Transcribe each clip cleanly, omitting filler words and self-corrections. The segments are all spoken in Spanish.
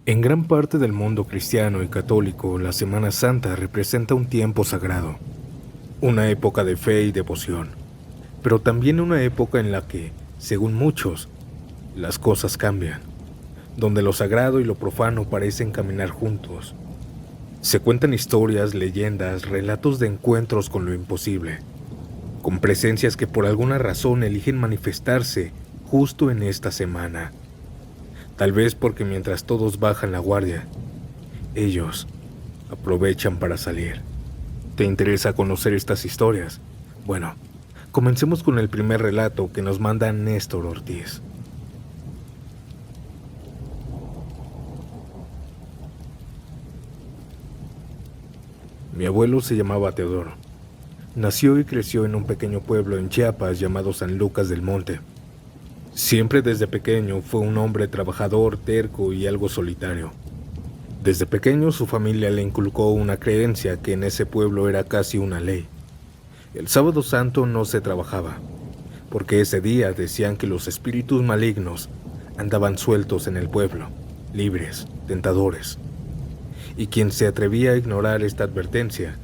En gran parte del mundo cristiano y católico, la Semana Santa representa un tiempo sagrado, una época de fe y devoción, pero también una época en la que, según muchos, las cosas cambian, donde lo sagrado y lo profano parecen caminar juntos. Se cuentan historias, leyendas, relatos de encuentros con lo imposible, con presencias que por alguna razón eligen manifestarse justo en esta semana. Tal vez porque mientras todos bajan la guardia, ellos aprovechan para salir. ¿Te interesa conocer estas historias? Bueno, comencemos con el primer relato que nos manda Néstor Ortiz. Mi abuelo se llamaba Teodoro. Nació y creció en un pequeño pueblo en Chiapas llamado San Lucas del Monte. Siempre desde pequeño fue un hombre trabajador, terco y algo solitario. Desde pequeño su familia le inculcó una creencia que en ese pueblo era casi una ley. El sábado santo no se trabajaba, porque ese día decían que los espíritus malignos andaban sueltos en el pueblo, libres, tentadores. Y quien se atrevía a ignorar esta advertencia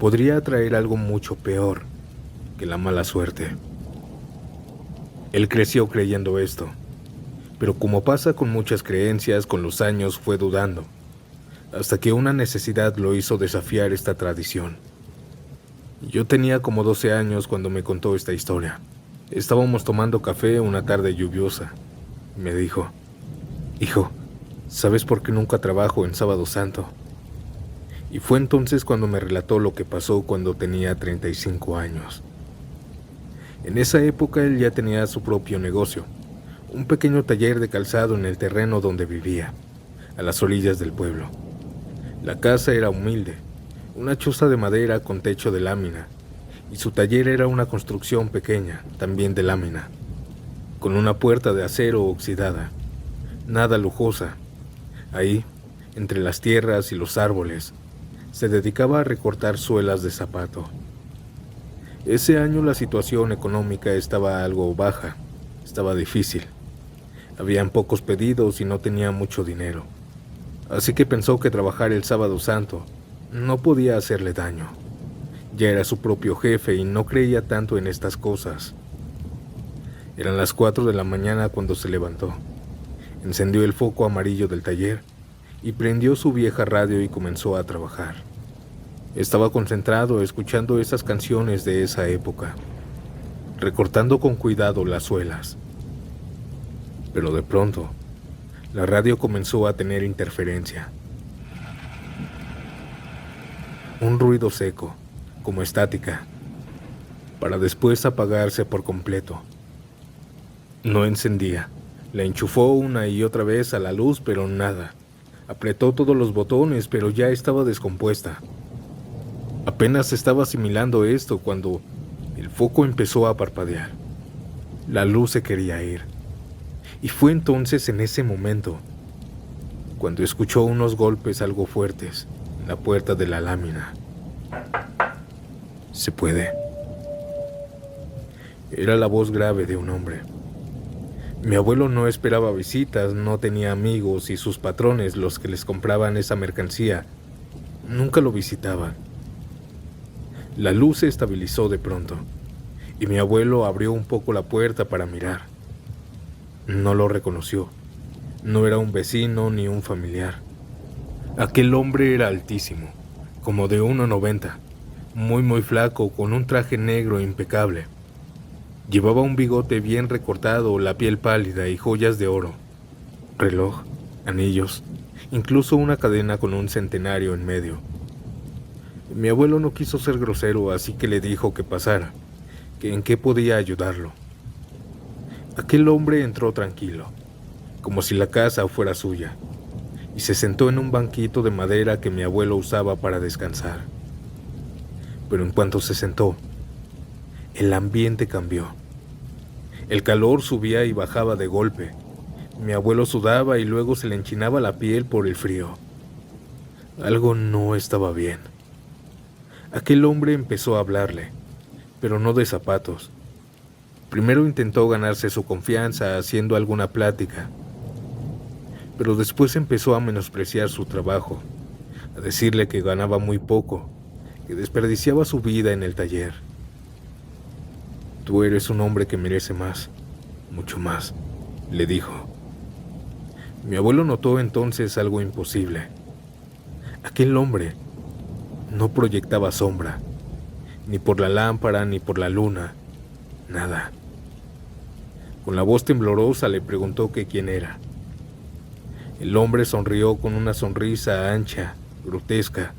podría atraer algo mucho peor que la mala suerte. Él creció creyendo esto, pero como pasa con muchas creencias, con los años fue dudando, hasta que una necesidad lo hizo desafiar esta tradición. Yo tenía como 12 años cuando me contó esta historia. Estábamos tomando café una tarde lluviosa. Me dijo: «Hijo, ¿sabes por qué nunca trabajo en Sábado Santo?». Y fue entonces cuando me relató lo que pasó cuando tenía 35 años. En esa época él ya tenía su propio negocio, un pequeño taller de calzado en el terreno donde vivía, a las orillas del pueblo. La casa era humilde, una choza de madera con techo de lámina, y su taller era una construcción pequeña, también de lámina, con una puerta de acero oxidada, nada lujosa. Ahí, entre las tierras y los árboles, se dedicaba a recortar suelas de zapato. Ese año la situación económica estaba algo baja, estaba difícil. Habían pocos pedidos y no tenía mucho dinero. Así que pensó que trabajar el Sábado Santo no podía hacerle daño. Ya era su propio jefe y no creía tanto en estas cosas. Eran las 4 de la mañana cuando se levantó. Encendió el foco amarillo del taller y prendió su vieja radio y comenzó a trabajar. Estaba concentrado escuchando esas canciones de esa época, recortando con cuidado las suelas. Pero de pronto, la radio comenzó a tener interferencia. Un ruido seco, como estática, para después apagarse por completo. No encendía. La enchufó una y otra vez a la luz, pero nada. Apretó todos los botones, pero ya estaba descompuesta. Apenas estaba asimilando esto cuando el foco empezó a parpadear. La luz se quería ir. Y fue entonces en ese momento cuando escuchó unos golpes algo fuertes en la puerta de la lámina. «¿Se puede?». Era la voz grave de un hombre. Mi abuelo no esperaba visitas, no tenía amigos y sus patrones, los que les compraban esa mercancía, nunca lo visitaban. La luz se estabilizó de pronto y mi abuelo abrió un poco la puerta para mirar. No lo reconoció. No era un vecino ni un familiar. Aquel hombre era altísimo, como de 1,90, muy flaco, con un traje negro impecable. Llevaba un bigote bien recortado, la piel pálida y joyas de oro, reloj, anillos, incluso una cadena con un centenario en medio. Mi abuelo no quiso ser grosero, así que le dijo que pasara, que en qué podía ayudarlo. Aquel hombre entró tranquilo, como si la casa fuera suya, y se sentó en un banquito de madera que mi abuelo usaba para descansar. Pero en cuanto se sentó, el ambiente cambió. El calor subía y bajaba de golpe. Mi abuelo sudaba y luego se le enchinaba la piel por el frío. Algo no estaba bien. Aquel hombre empezó a hablarle, pero no de zapatos. Primero intentó ganarse su confianza haciendo alguna plática, pero después empezó a menospreciar su trabajo, a decirle que ganaba muy poco, que desperdiciaba su vida en el taller. Tú eres un hombre que merece más, mucho más, le dijo. Mi abuelo notó entonces algo imposible. Aquel hombre no proyectaba sombra, ni por la lámpara ni por la luna, nada. Con la voz temblorosa le preguntó que quién era. El hombre sonrió con una sonrisa ancha, grotesca,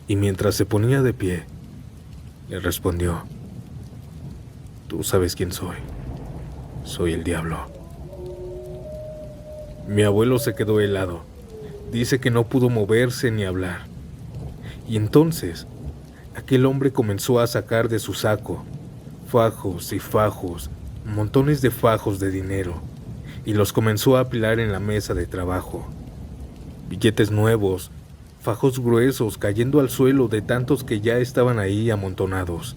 y mientras se ponía de pie, le respondió: Tú sabes quién soy. Soy el diablo. Mi abuelo se quedó helado. Dice que no pudo moverse ni hablar. Y entonces, aquel hombre comenzó a sacar de su saco fajos y fajos, montones de fajos de dinero, y los comenzó a apilar en la mesa de trabajo. Billetes nuevos, fajos gruesos cayendo al suelo de tantos que ya estaban ahí amontonados.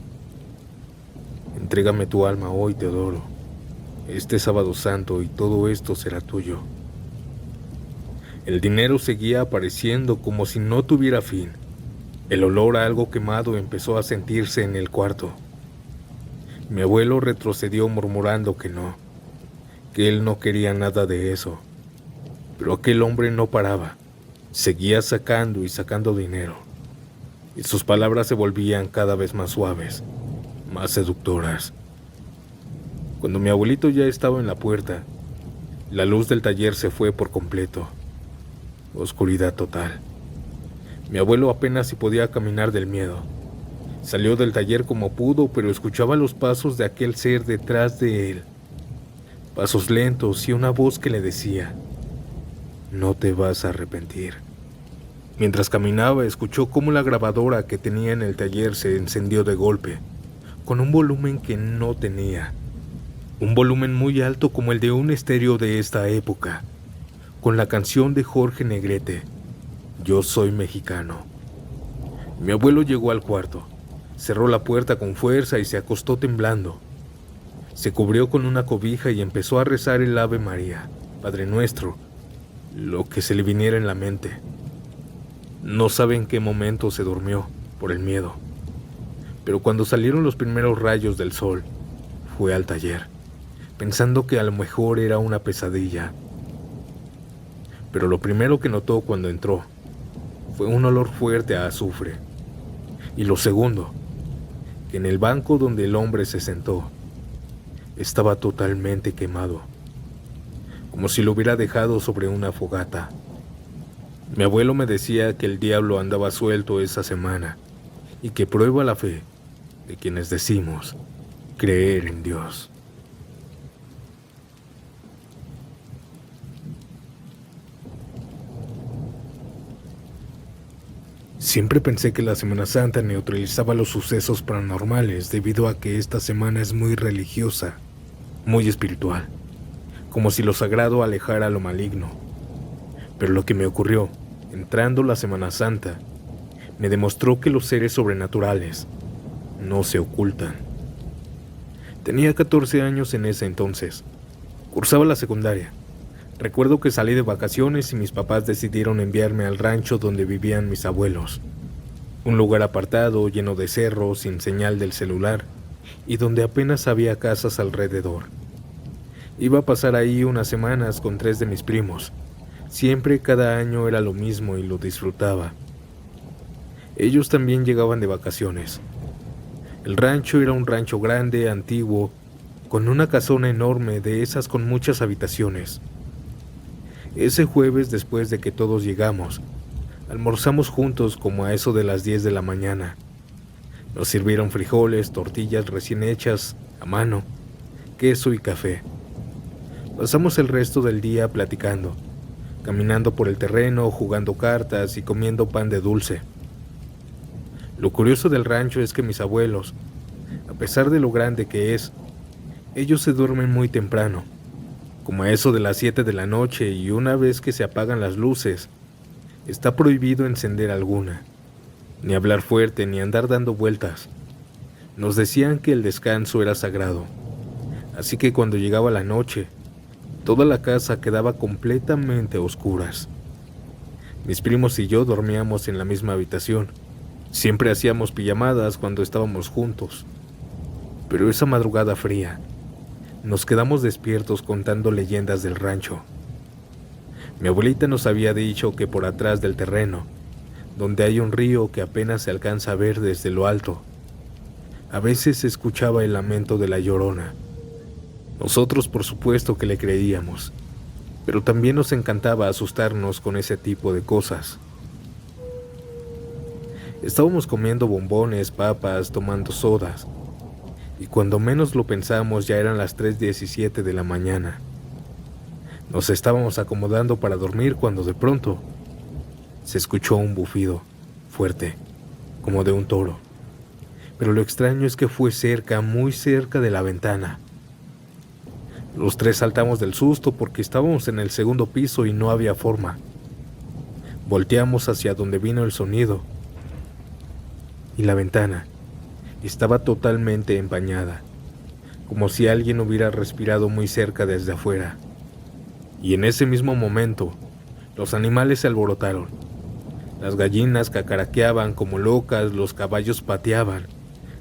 Entrégame tu alma hoy, Teodoro, este sábado santo, y todo esto será tuyo. El dinero seguía apareciendo como si no tuviera fin. El olor a algo quemado empezó a sentirse en el cuarto. Mi abuelo retrocedió murmurando que no, que él no quería nada de eso. Pero aquel hombre no paraba, seguía sacando y sacando dinero, y sus palabras se volvían cada vez más suaves, más seductoras. Cuando mi abuelito ya estaba en la puerta, la luz del taller se fue por completo. Oscuridad total. Mi abuelo apenas si podía caminar del miedo. Salió del taller como pudo, pero escuchaba los pasos de aquel ser detrás de él. Pasos lentos y una voz que le decía: No te vas a arrepentir. Mientras caminaba, escuchó cómo la grabadora que tenía en el taller se encendió de golpe, con un volumen que no tenía. Un volumen muy alto como el de un estéreo de esta época, con la canción de Jorge Negrete, Yo soy mexicano. Mi abuelo llegó al cuarto, cerró la puerta con fuerza y se acostó temblando. Se cubrió con una cobija y empezó a rezar el Ave María, Padre Nuestro, lo que se le viniera en la mente. No sabe en qué momento se durmió por el miedo, pero cuando salieron los primeros rayos del sol, fue al taller, pensando que a lo mejor era una pesadilla. Pero lo primero que notó cuando entró fue un olor fuerte a azufre. Y lo segundo, que en el banco donde el hombre se sentó estaba totalmente quemado, como si lo hubiera dejado sobre una fogata. Mi abuelo me decía que el diablo andaba suelto esa semana y que prueba la fe de quienes decimos creer en Dios. Siempre pensé que la Semana Santa neutralizaba los sucesos paranormales debido a que esta semana es muy religiosa, muy espiritual, como si lo sagrado alejara lo maligno. Pero lo que me ocurrió, entrando la Semana Santa, me demostró que los seres sobrenaturales no se ocultan. Tenía 14 años en ese entonces. Cursaba la secundaria. Recuerdo que salí de vacaciones y mis papás decidieron enviarme al rancho donde vivían mis abuelos. Un lugar apartado, lleno de cerros, sin señal del celular, y donde apenas había casas alrededor. Iba a pasar ahí unas semanas con 3 de mis primos. Siempre, cada año era lo mismo y lo disfrutaba. Ellos también llegaban de vacaciones. El rancho era un rancho grande, antiguo, con una casona enorme de esas con muchas habitaciones. Ese jueves, después de que todos llegamos, almorzamos juntos como a eso de las 10 de la mañana. Nos sirvieron frijoles, tortillas recién hechas a mano, queso y café. Pasamos el resto del día platicando, caminando por el terreno, jugando cartas y comiendo pan de dulce. Lo curioso del rancho es que mis abuelos, a pesar de lo grande que es, ellos se duermen muy temprano, como a eso de las 7 de la noche, y una vez que se apagan las luces, está prohibido encender alguna, ni hablar fuerte ni andar dando vueltas. Nos decían que el descanso era sagrado, así que cuando llegaba la noche, Toda la casa quedaba completamente a oscuras. Mis primos y yo dormíamos en la misma habitación. Siempre hacíamos pijamadas cuando estábamos juntos. Pero esa madrugada fría, nos quedamos despiertos contando leyendas del rancho. Mi abuelita nos había dicho que por atrás del terreno, donde hay un río que apenas se alcanza a ver desde lo alto, a veces se escuchaba el lamento de la Llorona. Nosotros por supuesto que le creíamos, pero también nos encantaba asustarnos con ese tipo de cosas. Estábamos comiendo bombones, papas, tomando sodas, y cuando menos lo pensamos ya eran las 3:17 de la mañana. Nos estábamos acomodando para dormir cuando de pronto se escuchó un bufido fuerte, como de un toro. Pero lo extraño es que fue cerca, muy cerca de la ventana. Los tres saltamos del susto porque estábamos en el segundo piso y no había forma. Volteamos hacia donde vino el sonido y la ventana estaba totalmente empañada, como si alguien hubiera respirado muy cerca desde afuera. Y en ese mismo momento, los animales se alborotaron. Las gallinas cacaraqueaban como locas, los caballos pateaban,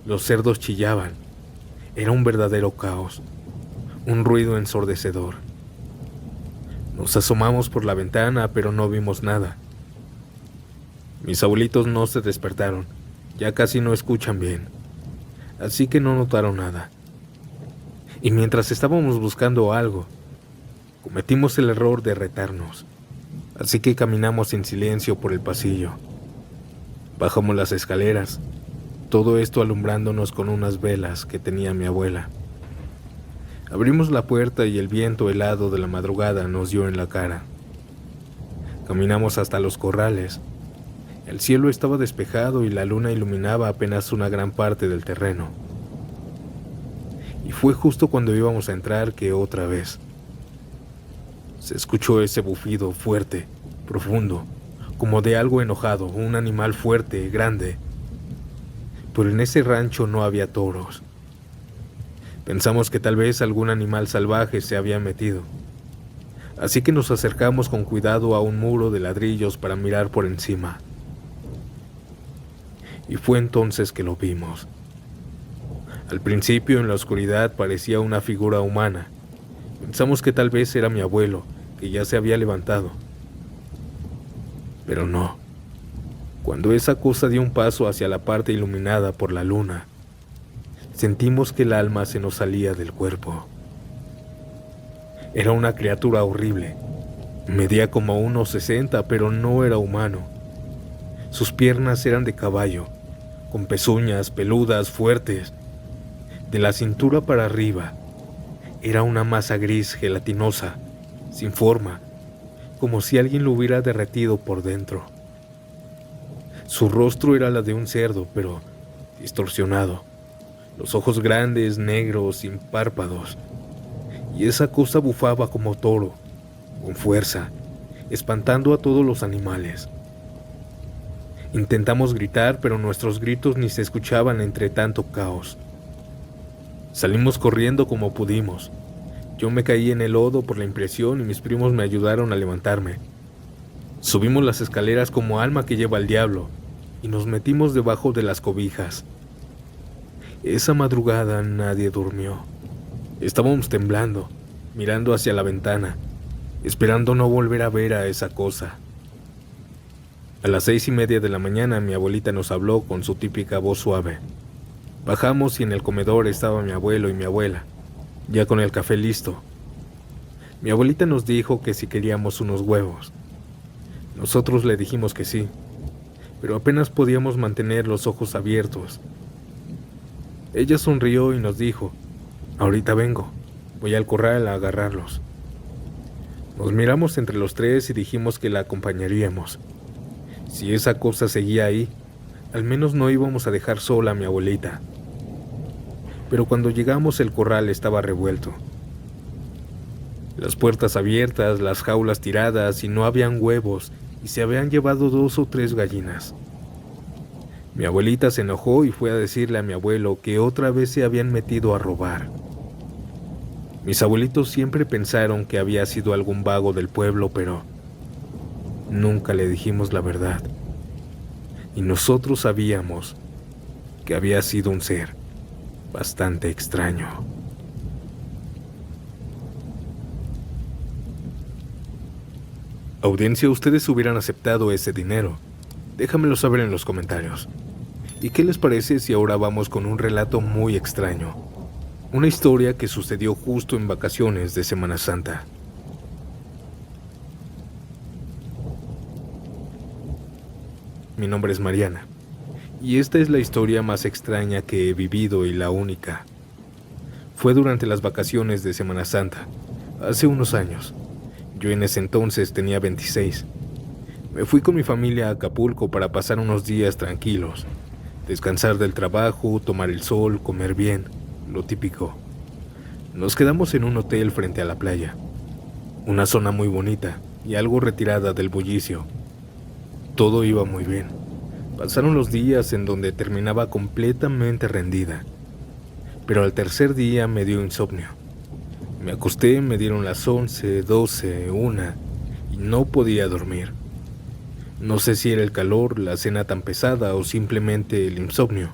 los cerdos chillaban. Era un verdadero caos, un ruido ensordecedor. Nos asomamos por la ventana, pero no vimos nada. Mis abuelitos no se despertaron, ya casi no escuchan bien, así que no notaron nada. Y mientras estábamos buscando algo, cometimos el error de retarnos, así que caminamos en silencio por el pasillo. Bajamos las escaleras, todo esto alumbrándonos con unas velas que tenía mi abuela. Abrimos la puerta y el viento helado de la madrugada nos dio en la cara. Caminamos hasta los corrales. El cielo estaba despejado y la luna iluminaba apenas una gran parte del terreno. Y fue justo cuando íbamos a entrar que otra vez se escuchó ese bufido fuerte, profundo, como de algo enojado, un animal fuerte, grande. Pero en ese rancho no había toros. Pensamos que tal vez algún animal salvaje se había metido, así que nos acercamos con cuidado a un muro de ladrillos para mirar por encima. Y fue entonces que lo vimos. Al principio en la oscuridad parecía una figura humana. Pensamos que tal vez era mi abuelo, que ya se había levantado. Pero no. Cuando esa cosa dio un paso hacia la parte iluminada por la luna, sentimos que el alma se nos salía del cuerpo. Era una criatura horrible. Medía como 1,60, pero no era humano. Sus piernas eran de caballo, con pezuñas peludas fuertes. De la cintura para arriba, era una masa gris gelatinosa, sin forma, como si alguien lo hubiera derretido por dentro. Su rostro era la de un cerdo, pero distorsionado. Los ojos grandes, negros, sin párpados. Y esa cosa bufaba como toro, con fuerza, espantando a todos los animales. Intentamos gritar, pero nuestros gritos ni se escuchaban entre tanto caos. Salimos corriendo como pudimos. Yo me caí en el lodo por la impresión y mis primos me ayudaron a levantarme. Subimos las escaleras como alma que lleva al diablo y nos metimos debajo de las cobijas. Esa madrugada nadie durmió. Estábamos temblando, mirando hacia la ventana, esperando no volver a ver a esa cosa. A las 6:30 de la mañana mi abuelita nos habló con su típica voz suave. Bajamos y en el comedor estaba mi abuelo y mi abuela, ya con el café listo. Mi abuelita nos dijo que si queríamos unos huevos. Nosotros le dijimos que sí, pero apenas podíamos mantener los ojos abiertos. Ella sonrió y nos dijo: «Ahorita vengo, voy al corral a agarrarlos». Nos miramos entre los tres y dijimos que la acompañaríamos. Si esa cosa seguía ahí, al menos no íbamos a dejar sola a mi abuelita. Pero cuando llegamos el corral estaba revuelto. Las puertas abiertas, las jaulas tiradas y no habían huevos y se habían llevado 2 o 3 gallinas. Mi abuelita se enojó y fue a decirle a mi abuelo que otra vez se habían metido a robar. Mis abuelitos siempre pensaron que había sido algún vago del pueblo, pero nunca le dijimos la verdad. Y nosotros sabíamos que había sido un ser bastante extraño. Audiencia, ¿ustedes hubieran aceptado ese dinero? Déjamelo saber en los comentarios. ¿Y qué les parece si ahora vamos con un relato muy extraño? Una historia que sucedió justo en vacaciones de Semana Santa. Mi nombre es Mariana, y esta es la historia más extraña que he vivido y la única. Fue durante las vacaciones de Semana Santa, hace unos años. Yo en ese entonces tenía 26. Me fui con mi familia a Acapulco para pasar unos días tranquilos, descansar del trabajo, tomar el sol, comer bien, lo típico. Nos quedamos en un hotel frente a la playa, una zona muy bonita y algo retirada del bullicio. Todo iba muy bien. Pasaron los días en donde terminaba completamente rendida, pero al tercer día me dio insomnio. Me acosté, me dieron las 11, 12, 1 y no podía dormir. No sé si era el calor, la cena tan pesada o simplemente el insomnio.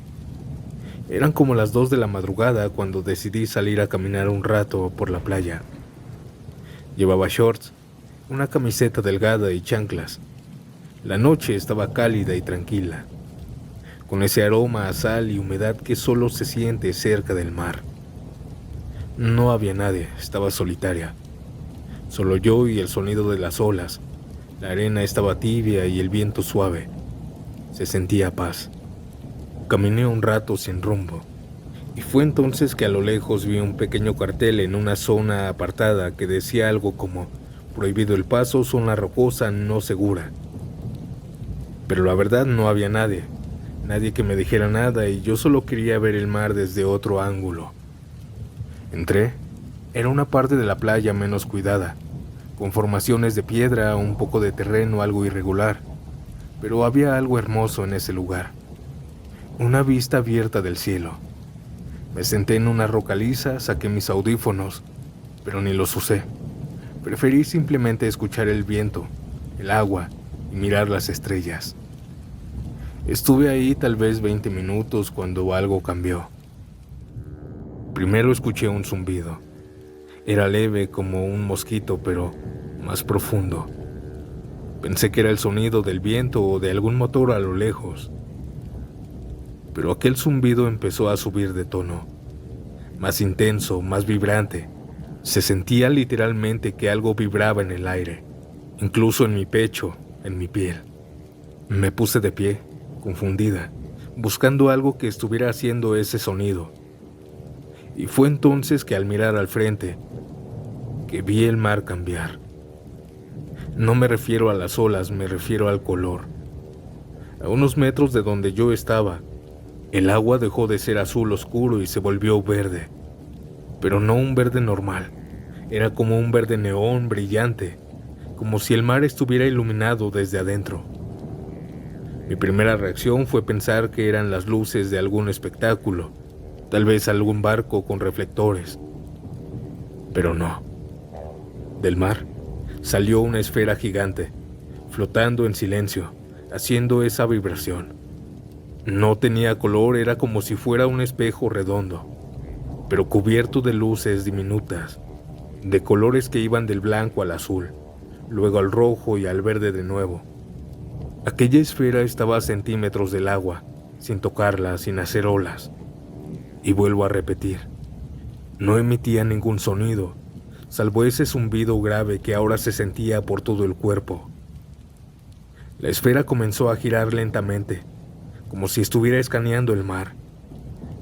Eran como las 2 de la madrugada cuando decidí salir a caminar un rato por la playa. Llevaba shorts, una camiseta delgada y chanclas. La noche estaba cálida y tranquila, con ese aroma a sal y humedad que solo se siente cerca del mar. No había nadie, estaba solitaria. Solo yo y el sonido de las olas. La arena estaba tibia y el viento suave. Se sentía paz. Caminé un rato sin rumbo, y fue entonces que a lo lejos vi un pequeño cartel en una zona apartada que decía algo como: prohibido el paso, zona rocosa no segura. Pero la verdad no había nadie que me dijera nada y yo solo quería ver el mar desde otro ángulo. Entré. Era una parte de la playa menos cuidada, con formaciones de piedra, un poco de terreno algo irregular, pero había algo hermoso en ese lugar. Una vista abierta del cielo. Me senté en una roca lisa, saqué mis audífonos, pero ni los usé. Preferí simplemente escuchar el viento, el agua y mirar las estrellas. Estuve ahí tal vez 20 minutos cuando algo cambió. Primero escuché un zumbido. Era leve como un mosquito, pero más profundo. Pensé que era el sonido del viento o de algún motor a lo lejos. Pero aquel zumbido empezó a subir de tono. Más intenso, más vibrante. Se sentía literalmente que algo vibraba en el aire, incluso en mi pecho, en mi piel. Me puse de pie, confundida, buscando algo que estuviera haciendo ese sonido. Y fue entonces que al mirar al frente, que vi el mar cambiar. No me refiero a las olas, me refiero al color. A unos metros de donde yo estaba, el agua dejó de ser azul oscuro y se volvió verde. Pero no un verde normal, era como un verde neón brillante, como si el mar estuviera iluminado desde adentro. Mi primera reacción fue pensar que eran las luces de algún espectáculo, tal vez algún barco con reflectores. Pero no. Del mar salió una esfera gigante, flotando en silencio, haciendo esa vibración. No tenía color, era como si fuera un espejo redondo, pero cubierto de luces diminutas, de colores que iban del blanco al azul, luego al rojo y al verde de nuevo. Aquella esfera estaba a centímetros del agua, sin tocarla, sin hacer olas. Y vuelvo a repetir, no emitía ningún sonido, salvo ese zumbido grave que ahora se sentía por todo el cuerpo. La esfera comenzó a girar lentamente, como si estuviera escaneando el mar.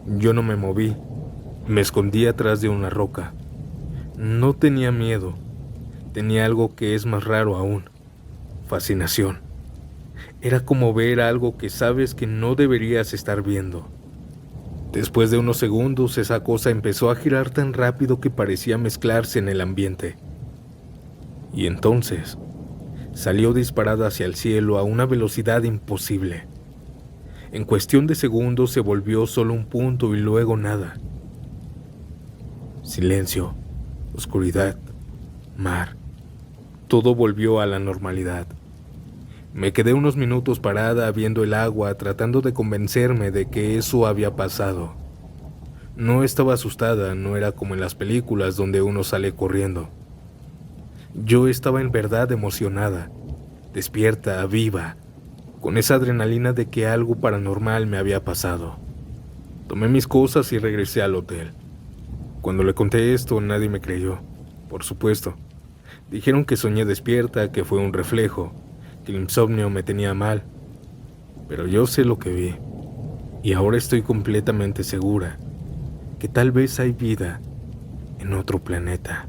Yo no me moví, me escondí atrás de una roca. No tenía miedo, tenía algo que es más raro aún, fascinación. Era como ver algo que sabes que no deberías estar viendo. Después de unos segundos, esa cosa empezó a girar tan rápido que parecía mezclarse en el ambiente. Y entonces, salió disparada hacia el cielo a una velocidad imposible. En cuestión de segundos se volvió solo un punto y luego nada. Silencio, oscuridad, mar. Todo volvió a la normalidad. Me quedé unos minutos parada viendo el agua, tratando de convencerme de que eso había pasado. No estaba asustada, no era como en las películas donde uno sale corriendo. Yo estaba en verdad emocionada, despierta, viva, con esa adrenalina de que algo paranormal me había pasado. Tomé mis cosas y regresé al hotel. Cuando le conté esto, nadie me creyó, por supuesto. Dijeron que soñé despierta, que fue un reflejo, que el insomnio me tenía mal. Pero yo sé lo que vi, y ahora estoy completamente segura que tal vez hay vida en otro planeta.